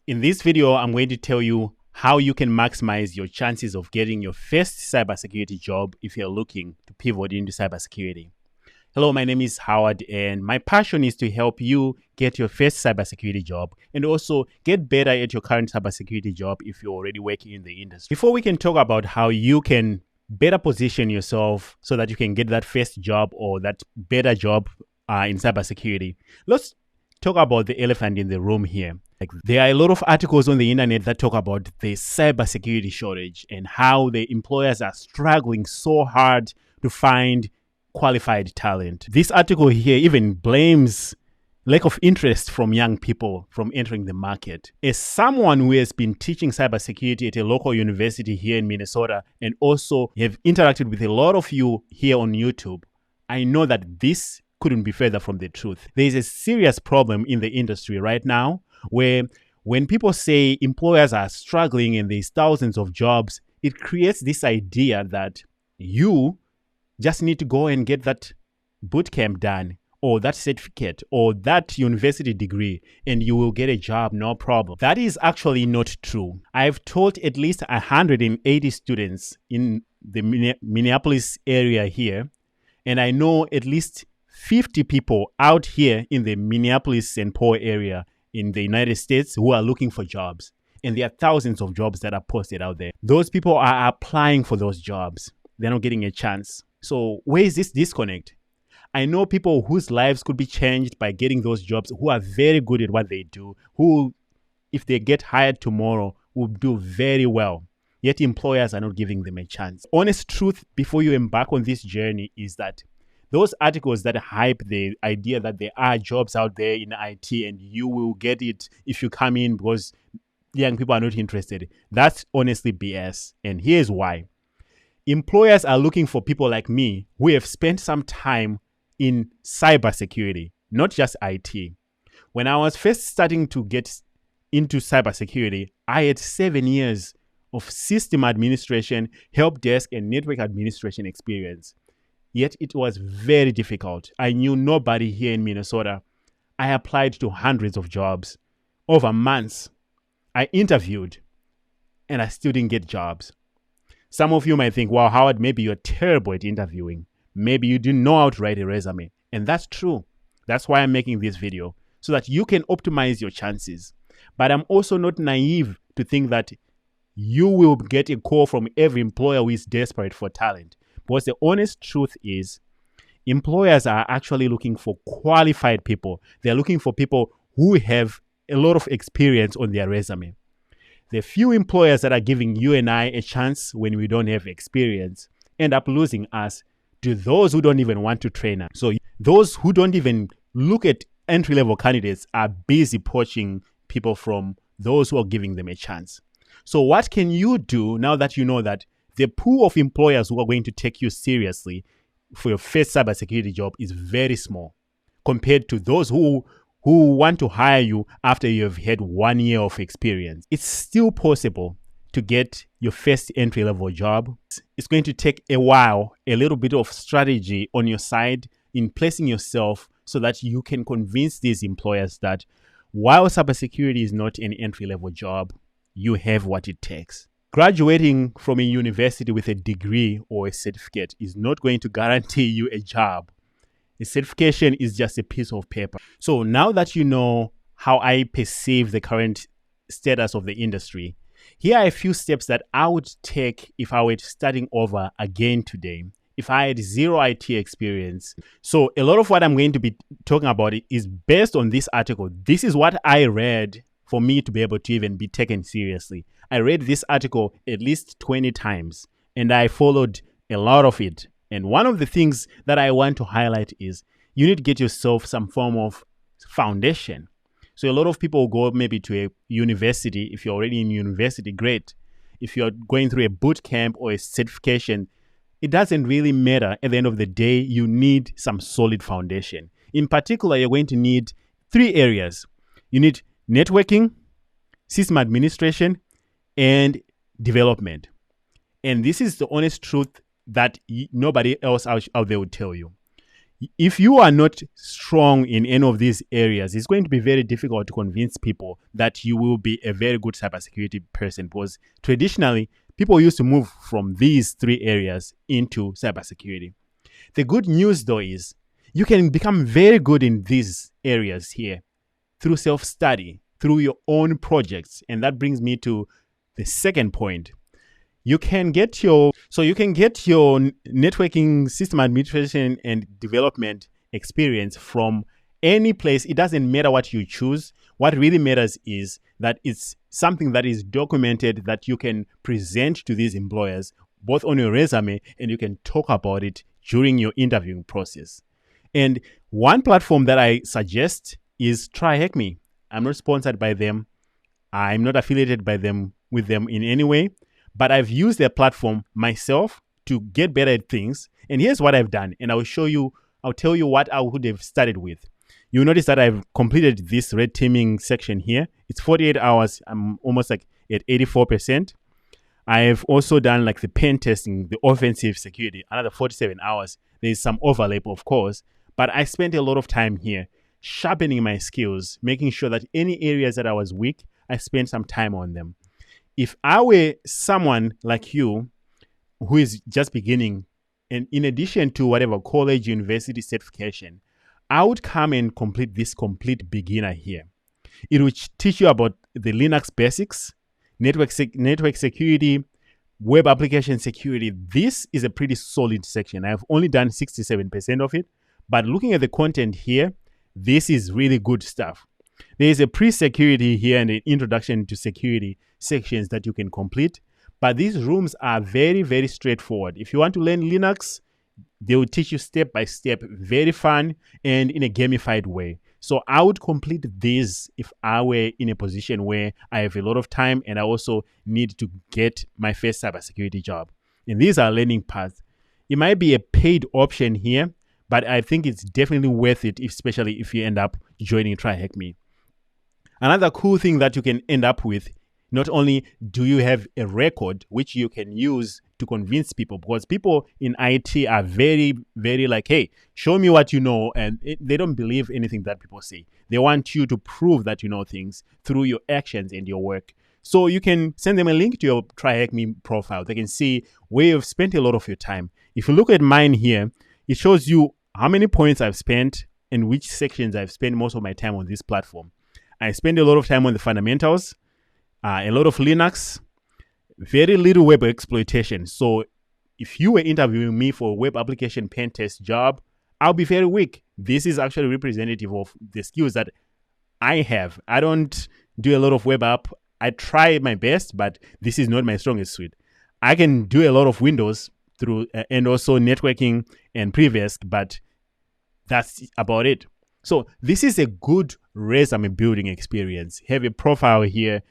In this video, I'm going to tell you how you can maximize your chances of getting your first cybersecurity job if you're looking to pivot into cybersecurity. Hello, my name is Howard, and my passion is to help you get your first cybersecurity job and also get better at your current cybersecurity job if you're already working in the industry. Before we can talk about how you can better position yourself so that you can get that first job or that better job in cybersecurity, let's talk about the elephant in the room here. There are a lot of articles on the internet that talk about the cybersecurity shortage and how the employers are struggling so hard to find qualified talent. This article here even blames lack of interest from young people from entering the market. As someone who has been teaching cybersecurity at a local university here in Minnesota and also have interacted with a lot of you here on YouTube, I know that this couldn't be further from the truth. There is a serious problem in the industry right now where when people say employers are struggling and there's thousands of jobs, it creates this idea that you just need to go and get that bootcamp done or that certificate or that university degree and you will get a job, no problem. That is actually not true. I've taught at least 180 students in the Minneapolis area here, and I know at least 50 people out here in the Minneapolis-St. Paul area in the United States who are looking for jobs. And there are thousands of jobs that are posted out there. Those people are applying for those jobs. They're not getting a chance. So where is this disconnect? I know people whose lives could be changed by getting those jobs, who are very good at what they do, who, if they get hired tomorrow, will do very well. Yet employers are not giving them a chance. Honest truth before you embark on this journey is that those articles that hype the idea that there are jobs out there in IT and you will get it if you come in because young people are not interested, that's honestly BS. And here's why. Employers are looking for people like me who have spent some time in cybersecurity, not just IT. When I was first starting to get into cybersecurity, I had 7 years of system administration, help desk, and network administration experience. Yet it was very difficult. I knew nobody here in Minnesota. I applied to hundreds of jobs over months. I interviewed and I still didn't get jobs. Some of you might think, wow, Howard, maybe you're terrible at interviewing. Maybe you didn't know how to write a resume. And that's true. That's why I'm making this video, so that you can optimize your chances. But I'm also not naive to think that you will get a call from every employer who is desperate for talent. Because the honest truth is, employers are actually looking for qualified people. They're looking for people who have a lot of experience on their resume. The few employers that are giving you and I a chance when we don't have experience end up losing us to those who don't even want to train us. So those who don't even look at entry-level candidates are busy poaching people from those who are giving them a chance. So what can you do now that you know that the pool of employers who are going to take you seriously for your first cybersecurity job is very small compared to those who want to hire you after you have had 1 year of experience? It's still possible to get your first entry-level job. It's going to take a while, a little bit of strategy on your side in placing yourself so that you can convince these employers that while cybersecurity is not an entry-level job, you have what it takes. Graduating from a university with a degree or a certificate is not going to guarantee you a job. A certification is just a piece of paper. So now that you know how I perceive the current status of the industry, here are a few steps that I would take if I were starting over again today, if I had zero IT experience. So a lot of what I'm going to be talking about is based on this article. This is what I read for me to be able to even be taken seriously. I read this article at least 20 times and I followed a lot of it. And one of the things that I want to highlight is you need to get yourself some form of foundation. So a lot of people go maybe to a university. If you're already in university, great. If you're going through a boot camp or a certification, it doesn't really matter. At the end of the day, you need some solid foundation. In particular, you're going to need 3 areas. You need networking, system administration, and development. And this is the honest truth that nobody else out there would tell you. If you are not strong in any of these areas, it's going to be very difficult to convince people that you will be a very good cybersecurity person, because traditionally people used to move from these three areas into cybersecurity. The good news though is you can become very good in these areas here through self-study, through your own projects. And that brings me to the second point. You can get your networking system administration and development experience from any place. It doesn't matter what you choose. What really matters is that it's something that is documented, that you can present to these employers both on your resume, and you can talk about it during your interviewing process. And one platform that I suggest is TryHackMe. I'm not sponsored by them. I'm not affiliated with them in any way, but I've used their platform myself to get better at things. And here's what I've done. And I'll tell you what I would have started with. You'll notice that I've completed this red teaming section here. It's 48 hours. I'm almost like at 84%. I've also done like the pen testing, the offensive security, another 47 hours. There's some overlap, of course, but I spent a lot of time here sharpening my skills, making sure that any areas that I was weak, I spent some time on them. If I were someone like you who is just beginning, and in addition to whatever college, university certification, I would come and complete this complete beginner here. It will teach you about the Linux basics, network security, web application security. This is a pretty solid section. I've only done 67% of it, but looking at the content here, this is really good stuff. There is a pre-security here and an introduction to security sections that you can complete. But these rooms are very, very straightforward. If you want to learn Linux, they will teach you step by step, very fun and in a gamified way. So I would complete this if I were in a position where I have a lot of time and I also need to get my first cybersecurity job. And these are learning paths. It might be a paid option here, but I think it's definitely worth it, especially if you end up joining TryHackMe. Another cool thing that you can end up with, not only do you have a record which you can use to convince people, because people in IT are very, very like, hey, show me what you know. And they don't believe anything that people say. They want you to prove that you know things through your actions and your work. So you can send them a link to your TryHackMe profile. They can see where you've spent a lot of your time. If you look at mine here, it shows you how many points I've spent and which sections I've spent most of my time on this platform. I spend a lot of time on the fundamentals, a lot of Linux, very little web exploitation. So if you were interviewing me for a web application pen test job, I'll be very weak. This is actually representative of the skills that I have. I don't do a lot of web app. I try my best, but this is not my strongest suit. I can do a lot of Windows through and also networking and previous, but that's about it. So this is a good resume building experience. Have a profile here,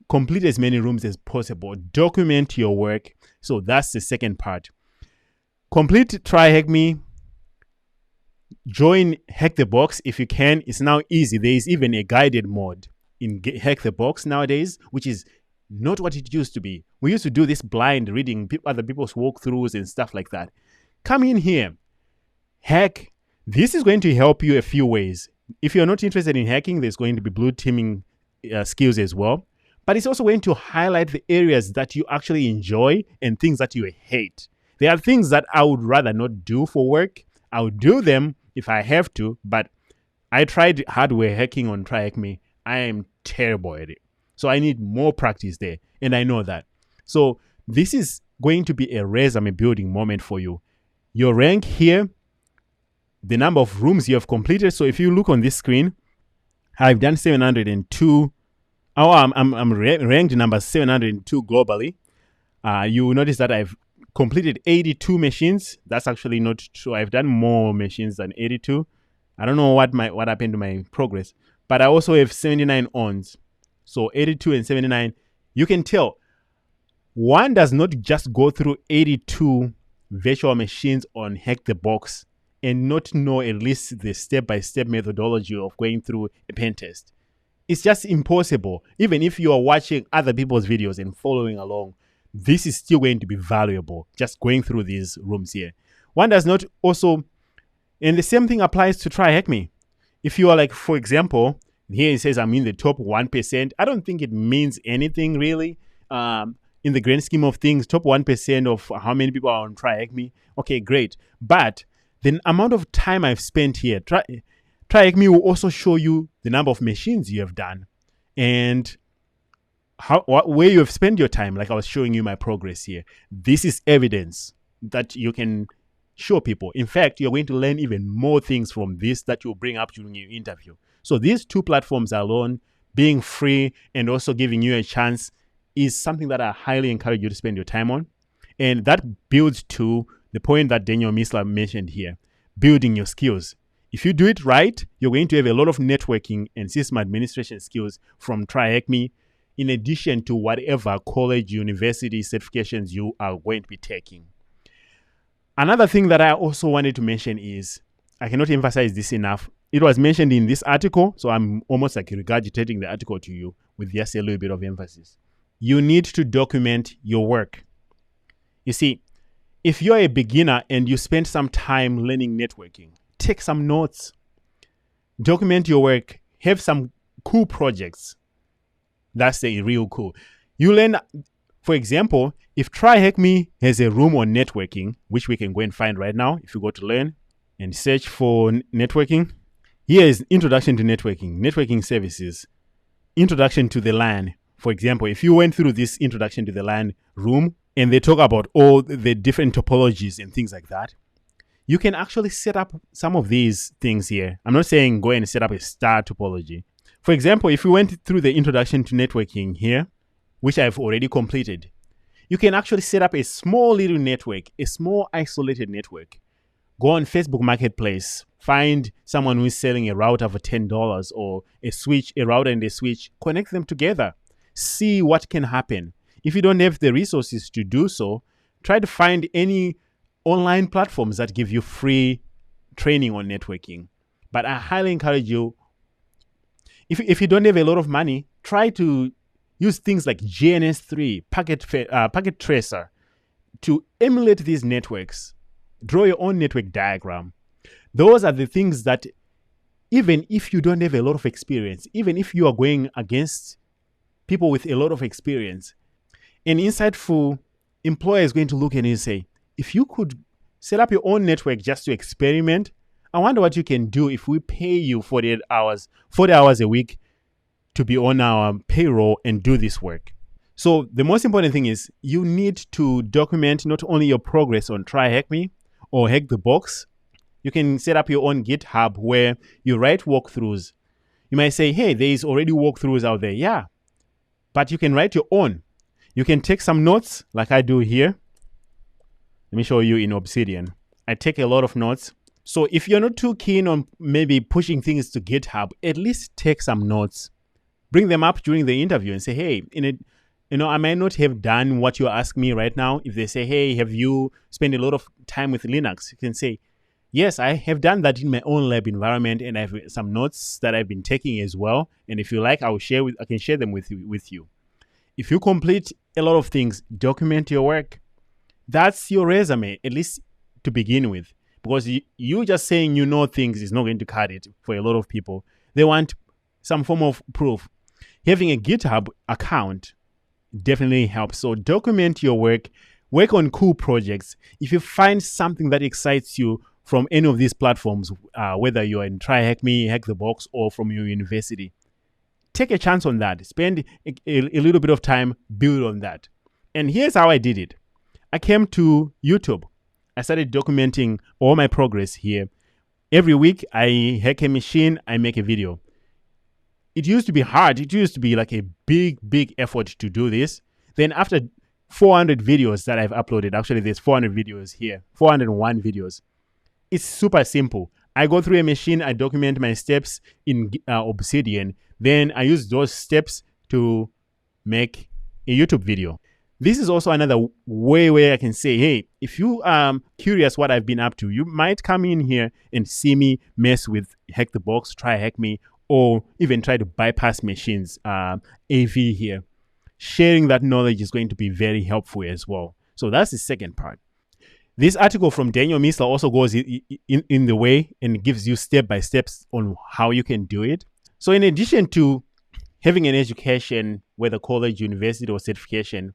complete as many rooms as possible, document your work. So that's the second part. Complete TryHackMe. Join Hack the Box if you can. It's now easy. There is even a guided mode in Hack the Box nowadays, which is not what it used to be. We used to do this blind reading other people's walkthroughs and stuff like that. Come in here, hack. This is going to help you a few ways. If you're not interested in hacking, there's going to be blue teaming skills as well. But it's also going to highlight the areas that you actually enjoy and things that you hate. There are things that I would rather not do for work. I would do them if I have to, but I tried hardware hacking on TryHackMe. I am terrible at it. So I need more practice there, and I know that. So this is going to be a resume building moment for you. Your rank here, the number of rooms you have completed. So if you look on this screen, I've done 702. Oh, I'm ranked number 702 globally. You will notice that I've completed 82 machines. That's actually not true. I've done more machines than 82. I don't know what happened to my progress, but I also have 79 ons. So 82 and 79, you can tell one does not just go through 82 virtual machines on Hack the Box and not know at least the step-by-step methodology of going through a pen test. It's just impossible. Even if you are watching other people's videos and following along, this is still going to be valuable, just going through these rooms here. One does not also And the same thing applies to Try Hack Me. If you are like, for example, here it says I'm in the top 1%. I don't think it means anything really. In the grand scheme of things, top 1% of how many people are on Try Hack Me. Okay, great. But the amount of time I've spent here, Try Hack Me will also show you the number of machines you have done and where you have spent your time. Like I was showing you my progress here. This is evidence that you can show people. In fact, you're going to learn even more things from this that you'll bring up during your interview. So these two platforms alone, being free and also giving you a chance, is something that I highly encourage you to spend your time on. And that builds to the point that Daniel Misler mentioned here, building your skills. If you do it right, you're going to have a lot of networking and system administration skills from Try Hack Me, in addition to whatever college, university certifications you are going to be taking. Another thing that I also wanted to mention is, I cannot emphasize this enough. It was mentioned in this article, so I'm almost like regurgitating the article to you with just a little bit of emphasis. You need to document your work. You see, if you're a beginner and you spend some time learning networking, take some notes, document your work, have some cool projects. That's the real cool. You learn, for example, if Try Hack Me has a room on networking, which we can go and find right now, if you go to learn and search for networking, here is Introduction to Networking, Networking Services, Introduction to the LAN. For example, if you went through this Introduction to the LAN room and they talk about all the different topologies and things like that, you can actually set up some of these things here. I'm not saying go and set up a star topology. For example, if you went through the Introduction to Networking here, which I've already completed, you can actually set up a small little network, a small isolated network. Go on Facebook Marketplace, find someone who is selling a router for $10 or a router and a switch, connect them together. See what can happen. If you don't have the resources to do so, try to find any online platforms that give you free training on networking. But I highly encourage you, if you don't have a lot of money, try to use things like GNS3, Packet Tracer to emulate these networks. Draw your own network diagram. Those are the things that, even if you don't have a lot of experience, even if you are going against people with a lot of experience, an insightful employer is going to look at it and say, if you could set up your own network just to experiment, I wonder what you can do if we pay you 40 hours a week to be on our payroll and do this work. So the most important thing is you need to document not only your progress on Try Hack Me or Hack the Box. You can set up your own GitHub where you write walkthroughs. You might say, hey, there is already walkthroughs out there. Yeah, but you can write your own. You can take some notes like I do here. Let me show you in Obsidian. I take a lot of notes. So if you're not too keen on maybe pushing things to GitHub, at least take some notes. Bring them up during the interview and say, hey, I might not have done what you're asking me right now. If they say, hey, have you spent a lot of time with Linux? You can say, yes, I have done that in my own lab environment, and I have some notes that I've been taking as well. And if you like, I can share them with you. If you complete a lot of things, document your work. That's your resume, at least to begin with. Because you just saying you know things is not going to cut it for a lot of people. They want some form of proof. Having a GitHub account definitely helps. So document your work on cool projects. If you find something that excites you from any of these platforms, whether you're in Try Hack Me, Hack the Box, or from your university, take a chance on that. Spend a little bit of time, build on that. And here's how I did it. I came to YouTube. I started documenting all my progress here. Every week, I hack a machine, I make a video. It used to be hard. It used to be like a big effort to do this. Then after 400 videos that I've uploaded, actually there's 400 videos here, 401 videos. It's super simple. I go through a machine, I document my steps in Obsidian. Then I use those steps to make a YouTube video. This is also another way where I can say, hey, if you are curious what I've been up to, you might come in here and see me mess with Hack the Box, Try Hack Me, or even try to bypass machines, AV here. Sharing that knowledge is going to be very helpful as well. So that's the second part. This article from Daniel Misler also goes in the way and gives you step by steps on how you can do it. So in addition to having an education, whether college, university, or certification,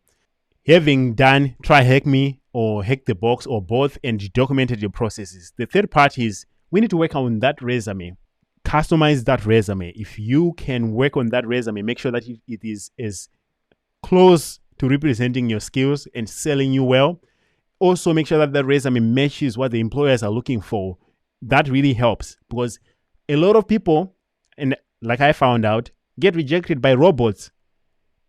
having done try hack me or hack the box or both and documented your processes, the third part is we need to work on that resume. Customize that resume. If you can work on that resume, make sure that it is as close to representing your skills and selling you well. Also, make sure that the resume matches what the employers are looking for. That really helps, because a lot of people, and like I found out, get rejected by robots.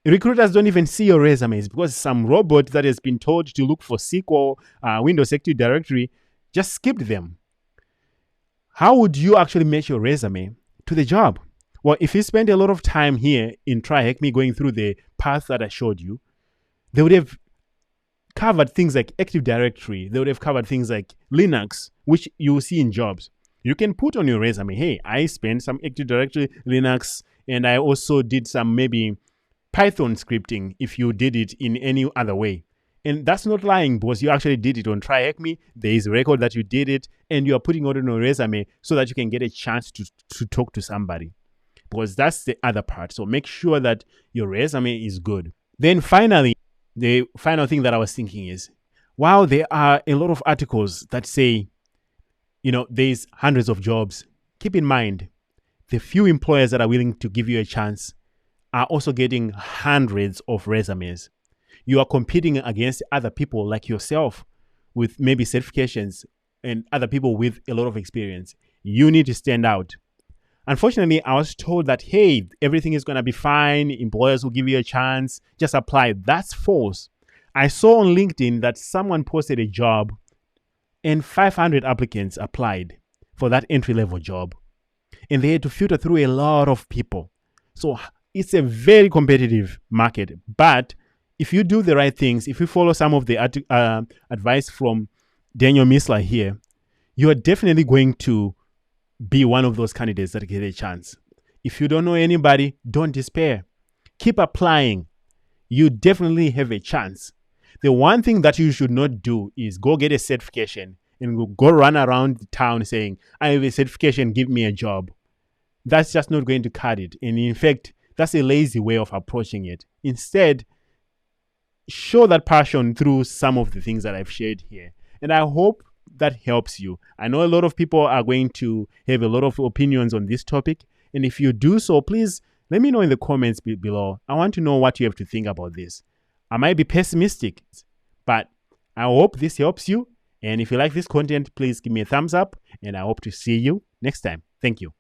Recruiters don't even see your resumes because some robot that has been told to look for SQL, Windows Active Directory, just skipped them. How would you actually match your resume to the job? Well, if you spend a lot of time here in Try Hack Me going through the path that I showed you, they would have covered things like Active Directory. They would have covered things like Linux, which you will see in jobs. You can put on your resume, hey, I spent some Active Directory, Linux, and I also did some maybe Python scripting if you did it in any other way. And that's not lying, because you actually did it on Try Hack Me. There is a record that you did it, and you are putting it on your resume so that you can get a chance to talk to somebody, because that's the other part. So make sure that your resume is good. Then finally, the final thing that I was thinking is, while there are a lot of articles that say, there's hundreds of jobs, keep in mind, the few employers that are willing to give you a chance are also getting hundreds of resumes. You are competing against other people like yourself with maybe certifications and other people with a lot of experience. You need to stand out. Unfortunately, I was told that, hey, everything is going to be fine. Employers will give you a chance. Just apply. That's false. I saw on LinkedIn that someone posted a job and 500 applicants applied for that entry-level job. And they had to filter through a lot of people. So it's a very competitive market. But if you do the right things, if you follow some of the advice from Daniel Misler here, you are definitely going to be one of those candidates that get a chance. If you don't know anybody, don't despair. Keep applying. You definitely have a chance. The one thing that you should not do is go get a certification and go run around the town saying, I have a certification, give me a job. That's just not going to cut it. And in fact, that's a lazy way of approaching it. Instead, show that passion through some of the things that I've shared here. And I hope that helps you. I know a lot of people are going to have a lot of opinions on this topic. And if you do so, please let me know in the comments below. I want to know what you have to think about this. I might be pessimistic, but I hope this helps you. And if you like this content, please give me a thumbs up. And I hope to see you next time. Thank you.